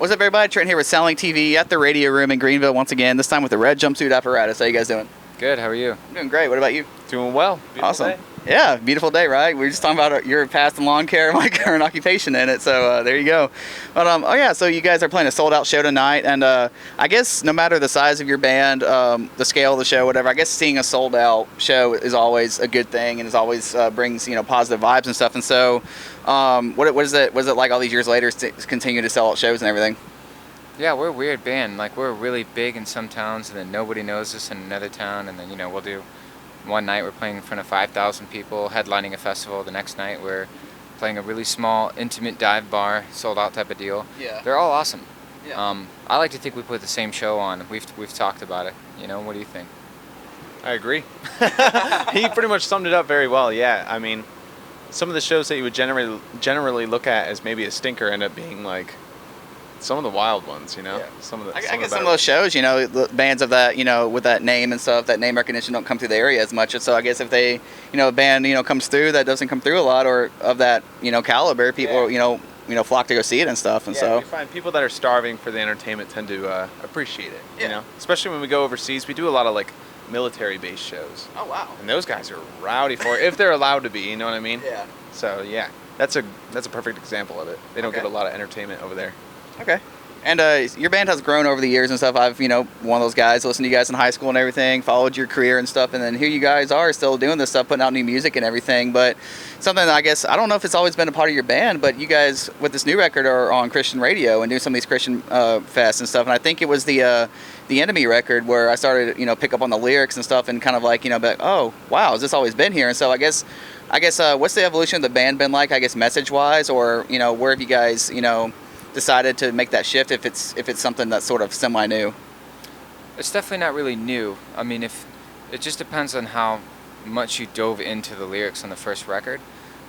What's up, everybody? Trenton here with SoundlinkTV at the radio room in Greenville once again, this time with the Red Jumpsuit Apparatus. How you guys doing? Good, how are you? I'm doing great. What about you? Doing well. Beautiful awesome. Day. Yeah, beautiful day, right? We were just talking about your past and lawn care, my current occupation in it, so there you go. But oh yeah, so you guys are playing a sold-out show tonight, and I guess no matter the size of your band, the scale of the show, whatever, I guess seeing a sold-out show is always a good thing, and it always brings positive vibes and stuff. And so, what is it? Was it like all these years later to continue to sell out shows and everything? Yeah, we're a weird band. Like, we're really big in some towns, and then nobody knows us in another town, and then we'll do. One night we're playing in front of 5,000 people, headlining a festival. The next night we're playing a really small, intimate dive bar, sold out type of deal. Yeah. They're all awesome. Yeah. I like to think we put the same show on. We've talked about it. What do you think? I agree. He pretty much summed it up very well. Yeah, I mean, some of the shows that you would generally look at as maybe a stinker end up being like some of the wild ones, Yeah. I guess some of those shows, the bands of that, with that name and stuff, that name recognition don't come through the area as much. And so I guess if they, a band, comes through that doesn't come through a lot, or of that, caliber, people, flock to go see it and stuff. And so we find people that are starving for the entertainment tend to appreciate it. Especially when we go overseas, we do a lot of like military-based shows. Oh wow! And those guys are rowdy for it if they're allowed to be. You know what I mean? Yeah. So yeah, that's a perfect example of it. They don't get a lot of entertainment over there. Okay. And your band has grown over the years and stuff. I've, one of those guys, listened to you guys in high school and everything, followed your career and stuff, and then here you guys are still doing this stuff, putting out new music and everything. But something that I guess, I don't know if it's always been a part of your band, but you guys, with this new record, are on Christian radio and do some of these Christian fests and stuff. And I think it was the Enemy record where I started, pick up on the lyrics and stuff and kind of like, be like, oh, wow, has this always been here? And so I guess what's the evolution of the band been like, I guess, message-wise, or, where have you guys, decided to make that shift if it's something that's sort of semi-new? It's definitely not really new. I mean, if it just depends on how much you dove into the lyrics on the first record.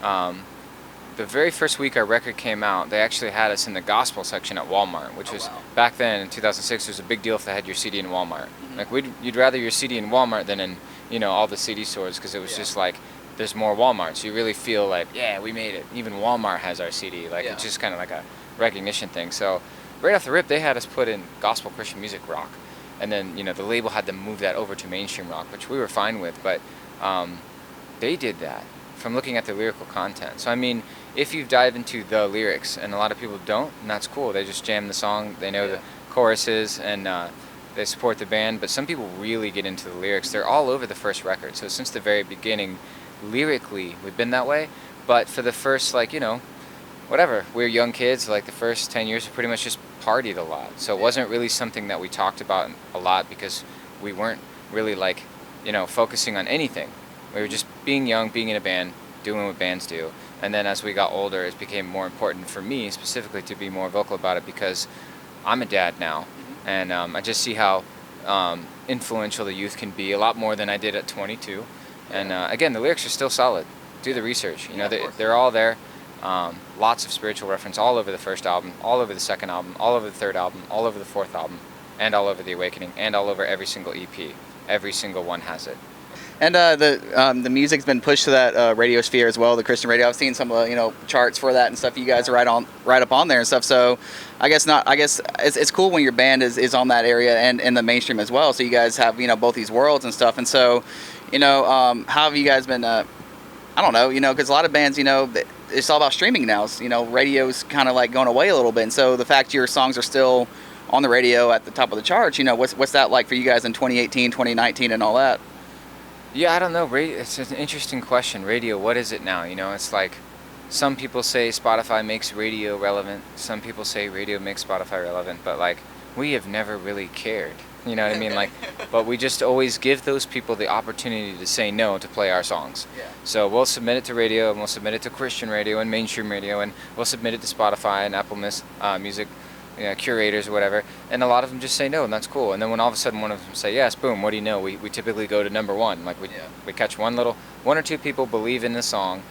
The very first week our record came out, they actually had us in the gospel section at Walmart, which was back then in 2006. It was a big deal if they had your CD in Walmart. Mm-hmm. Like you'd rather your CD in Walmart than in all the CD stores, because it was just like there's more Walmart, so you really feel like we made it. Even Walmart has our CD. Like it's just kind of like a recognition thing. So right off the rip, they had us put in gospel Christian music rock, and then the label had to move that over to mainstream rock, which we were fine with. But they did that from looking at the lyrical content. So I mean, if you dive into the lyrics, and a lot of people don't, and that's cool. They just jam the song, they know the choruses, and they support the band. But some people really get into the lyrics. They're all over the first record. So since the very beginning, lyrically, we've been that way. But for the first, whatever, we were young kids, like the first 10 years we pretty much just partied a lot. So it wasn't really something that we talked about a lot, because we weren't really focusing on anything. We were just being young, being in a band, doing what bands do. And then as we got older, it became more important for me specifically to be more vocal about it, because I'm a dad now, and I just see how influential the youth can be, a lot more than I did at 22. And again, the lyrics are still solid. Do the research. They're all there. Lots of spiritual reference all over the first album, all over the second album, all over the third album, all over the fourth album, and all over the Awakening, and all over every single EP. Every single one has it. And the music's been pushed to that radio sphere as well, the Christian radio. I've seen some of the charts for that and stuff. You guys are right up on there and stuff. So I guess it's cool when your band is on that area and in the mainstream as well. So you guys have both these worlds and stuff. And so how have you guys been? I don't know, because a lot of bands, it's all about streaming now. Radio's kind of like going away a little bit. And so the fact your songs are still on the radio at the top of the charts, what's that like for you guys in 2018, 2019 and all that? Yeah, I don't know. It's an interesting question. Radio, what is it now? It's like some people say Spotify makes radio relevant. Some people say radio makes Spotify relevant. But we have never really cared. You know what I mean? But we just always give those people the opportunity to say no to play our songs. Yeah. So we'll submit it to radio, and we'll submit it to Christian radio and mainstream radio, and we'll submit it to Spotify and Apple Music curators or whatever. And a lot of them just say no, and that's cool. And then when all of a sudden one of them say yes, boom, what do you know? We typically go to number one. We catch one or two people believe in the song,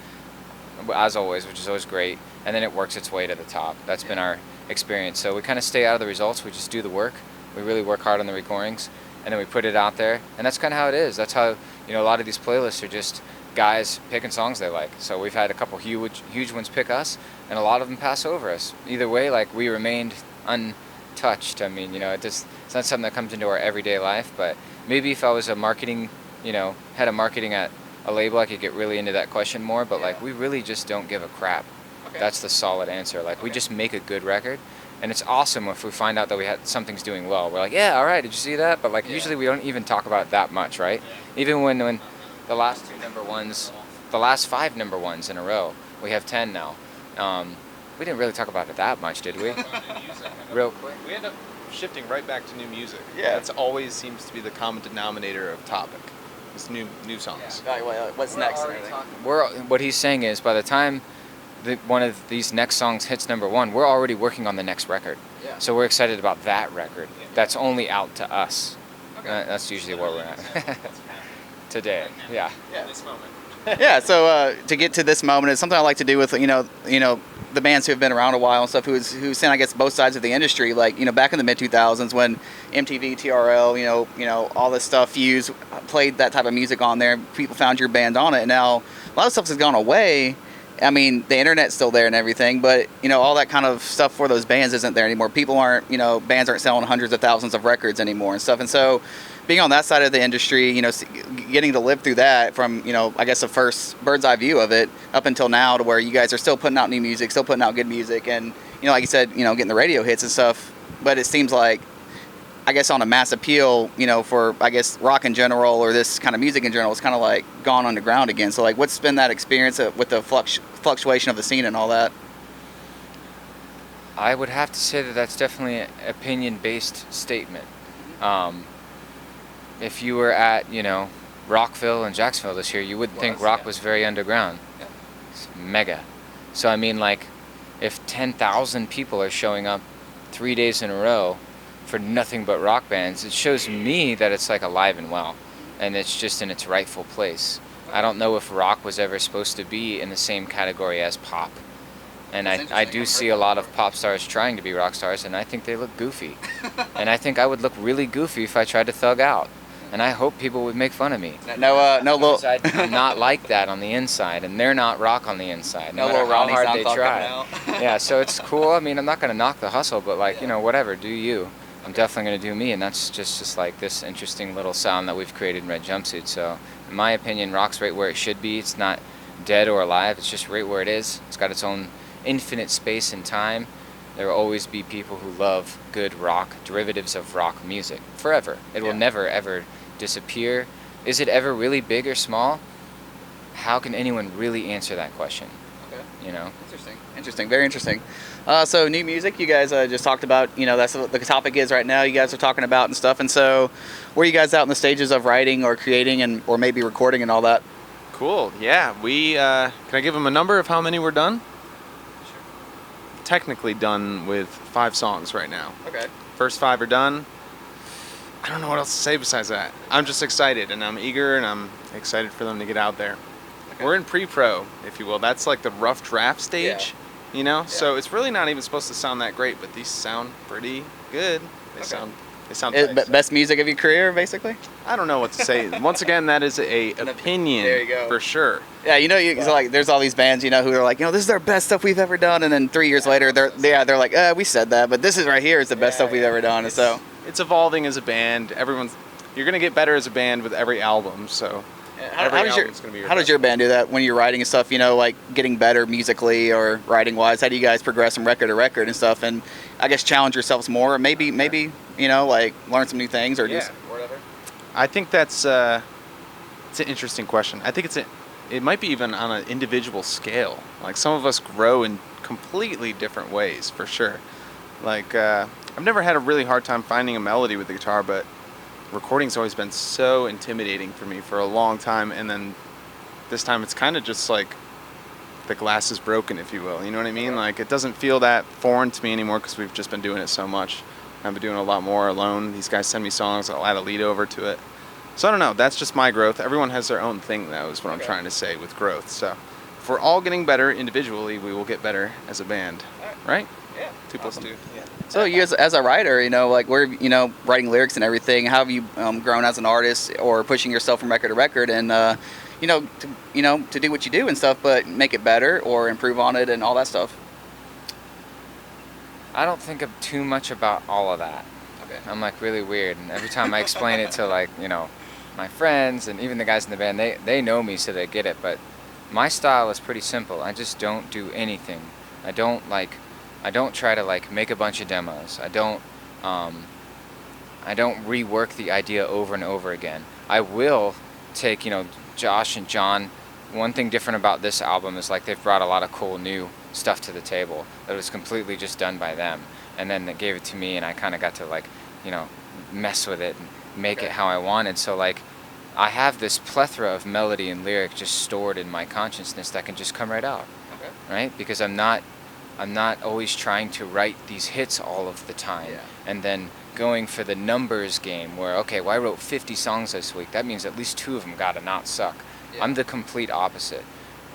as always, which is always great, and then it works its way to the top. That's been our experience. So we kind of stay out of the results. We just do the work. We really work hard on the recordings, and then we put it out there, and that's kind of how it is. That's how a lot of these playlists are just guys picking songs they like. So we've had a couple huge ones pick us, and a lot of them pass over us. Either way, we remained untouched. I mean, it's not something that comes into our everyday life, but maybe if I was a marketing, head of marketing at a label, I could get really into that question more, but like, we really just don't give a crap. Okay. That's the solid answer. Like, we Okay. just make a good record, and it's awesome if we find out that something's doing well. We're like, yeah, all right, did you see that? But like, usually we don't even talk about it that much, right? Even when the last 2 number ones, the last 5 number ones in a row, we have 10 now. We didn't really talk about it that much, did we? Real quick. We end up shifting right back to new music. Yeah. That's always seems to be the common denominator of topic. It's new songs. What's next? And everything? What he's saying is, by the time one of these next songs hits number 1, we're already working on the next record. Yeah. So we're excited about that record. That's only out to us. Okay. That's usually where we're at today. Yeah. Yeah. This moment. Yeah, so to get to this moment, it's something I like to do with the bands who have been around a while and stuff, who've seen, I guess, both sides of the industry. Like, back in the mid 2000s when MTV, TRL, all this stuff, Fuse played that type of music on there. People found your band on it. And now a lot of stuff has gone away. I mean, the internet's still there and everything, but all that kind of stuff for those bands isn't there anymore. People aren't, bands aren't selling hundreds of thousands of records anymore and stuff. And so, being on that side of the industry, getting to live through that from, I guess the first bird's eye view of it up until now, to where you guys are still putting out new music, still putting out good music, and like you said, getting the radio hits and stuff. But it seems like, I guess, on a mass appeal, for, I guess, rock in general or this kind of music in general, it's kind of like gone underground again. So like, what's been that experience with the fluctuation of the scene and all that? I would have to say that that's definitely an opinion-based statement. If you were at, Rockville and Jacksonville this year, you wouldn't think rock was very underground. Yeah. It's mega. So I mean, like, if 10,000 people are showing up 3 days in a row for nothing but rock bands, it shows me that it's like alive and well, and it's just in its rightful place. I don't know if rock was ever supposed to be in the same category as pop. And I do see a lot of pop stars trying to be rock stars, and I think they look goofy. And I think I would look really goofy if I tried to thug out. And I hope people would make fun of me. No little. I'm not like that on the inside, and they're not rock on the inside. No matter little how Ronnie hard sound they clock try. coming out. Yeah, so it's cool. I mean, I'm not gonna knock the hustle, but like, whatever, do you. I'm definitely gonna do me, and that's just like this interesting little sound that we've created in Red Jumpsuit. So, in my opinion, rock's right where it should be. It's not dead or alive. It's just right where it is. It's got its own infinite space and time. There will always be people who love good rock, derivatives of rock music, forever. It will never, ever disappear. Is it ever really big or small? How can anyone really answer that question? Okay. Interesting. Very interesting. So new music, you guys just talked about, that's what the topic is right now. You guys are talking about and stuff. And so, where are you guys out in the stages of writing or creating or maybe recording and all that? Cool. Yeah. We can I give them a number of how many we're done? Sure. Technically done with 5 songs right now. Okay. First 5 are done. I don't know what else to say besides that. I'm just excited, and I'm eager, and I'm excited for them to get out there. Okay. We're in pre-pro, if you will. That's like the rough draft stage, So it's really not even supposed to sound that great, but these sound pretty good. They sound nice. Best music of your career, basically? I don't know what to say. Once again, that is a opinion. There you go. For sure. Yeah, so like there's all these bands, who are like, this is our best stuff we've ever done, and then 3 years later, they're like, we said that, but this is right here is the best stuff we've ever done, and so. It's evolving as a band. You're gonna get better as a band with every album. So how does your band do that when you're writing and stuff? Like getting better musically or writing wise. How do you guys progress from record to record and stuff? And I guess challenge yourselves more, or maybe like learn some new things or do whatever. I think that's it's an interesting question. I think it might be even on an individual scale. Like some of us grow in completely different ways, for sure. Like I've never had a really hard time finding a melody with the guitar, but recording's always been so intimidating for me for a long time, and then this time it's kind of just like the glass is broken, if you will. You know what I mean? Like it doesn't feel that foreign to me anymore because we've just been doing it so much. I've been doing a lot more alone. These guys send me songs, I'll add a lead over to it. So I don't know, that's just my growth. Everyone has their own thing, though, is what I'm trying to say with growth. So if we're all getting better individually, we will get better as a band, right? Yeah. 2 plus 2. Yeah. So you as a writer, like we're writing lyrics and everything. How have you grown as an artist or pushing yourself from record to record and to do what you do and stuff, but make it better or improve on it and all that stuff? I don't think too much about all of that. Okay. I'm like really weird, and every time I explain it to like, you know, my friends and even the guys in the band, they know me, so they get it. But my style is pretty simple. I just don't do anything. I don't try to like make a bunch of demos. I don't rework the idea over and over again. I will take, you know, Josh and John. One thing different about this album is like they've brought a lot of cool new stuff to the table that was completely just done by them, and then they gave it to me, and I kind of got to like, you know, mess with it and make it how I wanted. So like I have this plethora of melody and lyric just stored in my consciousness that can just come right out. Okay. Right? Because I'm not always trying to write these hits all of the time, and then going for the numbers game where, okay, well, I wrote 50 songs this week, that means at least 2 of them gotta not suck. I'm the complete opposite.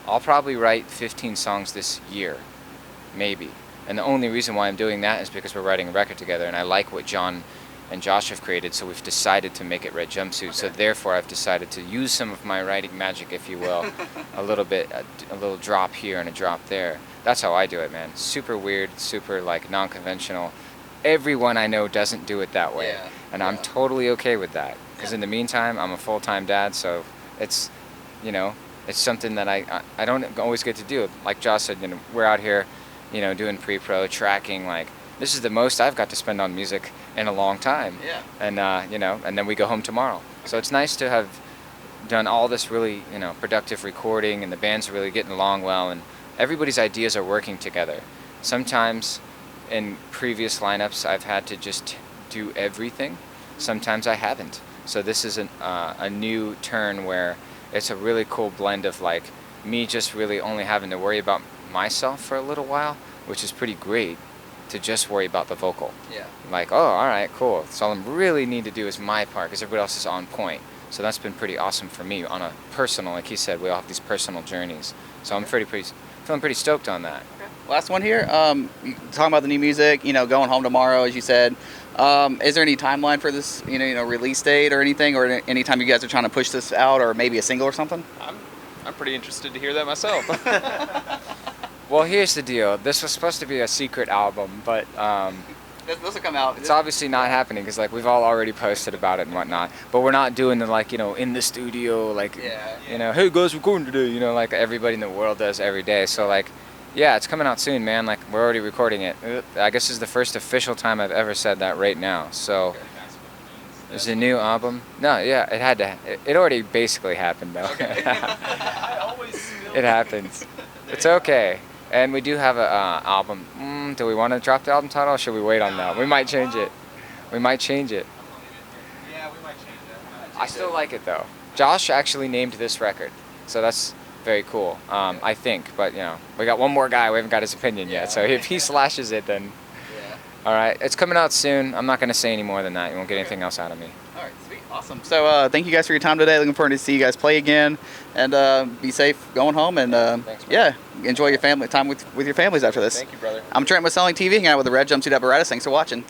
I'll probably write 15 songs this year, maybe. And the only reason why I'm doing that is because we're writing a record together, and I like what John and Josh have created, so we've decided to make it Red Jumpsuit. Okay. So therefore I've decided to use some of my writing magic, if you will, a little bit, a little drop here and a drop there. That's how I do it, man. Super weird, super like non-conventional. Everyone I know doesn't do it that way, and I'm totally okay with that. Because in the meantime, I'm a full-time dad, so it's, you know, it's something that I don't always get to do. Like Josh said, you know, we're out here, you know, doing pre-pro, tracking, like, this is the most I've got to spend on music in a long time. And, you know, and then we go home tomorrow. So it's nice to have done all this really, you know, productive recording, and the band's really getting along well, and everybody's ideas are working together. Sometimes in previous lineups, I've had to just do everything. Sometimes I haven't. So this is a new turn where it's a really cool blend of like me just really only having to worry about myself for a little while, which is pretty great, to just worry about the vocal. Like, oh, all right, cool. So all I really need to do is my part, because everybody else is on point. So that's been pretty awesome for me on a personal, like he said, we all have these personal journeys. So I'm feeling pretty stoked on that. Last one here. You talking about the new music, you know, going home tomorrow, as you said. Is there any timeline for this, you know, release date or anything, or any time you guys are trying to push this out, or maybe a single or something? I'm pretty interested to hear that myself. Well, here's the deal. This was supposed to be a secret album, but this will come out. It's obviously not happening, because like we've all already posted about it and whatnot. But we're not doing the like, you know, in the studio, like, you know, hey guys, recording today, you know, like everybody in the world does every day. So like, yeah, it's coming out soon, man. Like, we're already recording it. I guess this is the first official time I've ever said that right now. So, there's a new album. No, yeah, it had to. It already basically happened, though. It happens. It's okay. And we do have a album. Do we want to drop the album title, or should we wait on that? We might change it. We might change it. Yeah, we might change it. I still like it, though. Josh actually named this record, so that's very cool, I think. But, you know, we got one more guy. We haven't got his opinion yet. So if he slashes it, then all right. It's coming out soon. I'm not going to say any more than that. You won't get anything else out of me. All right, sweet, awesome. So thank you guys for your time today. Looking forward to see you guys play again, and be safe going home. And Thanks, enjoy your family time with your families after this. Thank you, brother. I'm Trenton with Soundlink TV, hanging out with the Red Jumpsuit Apparatus. Thanks for watching.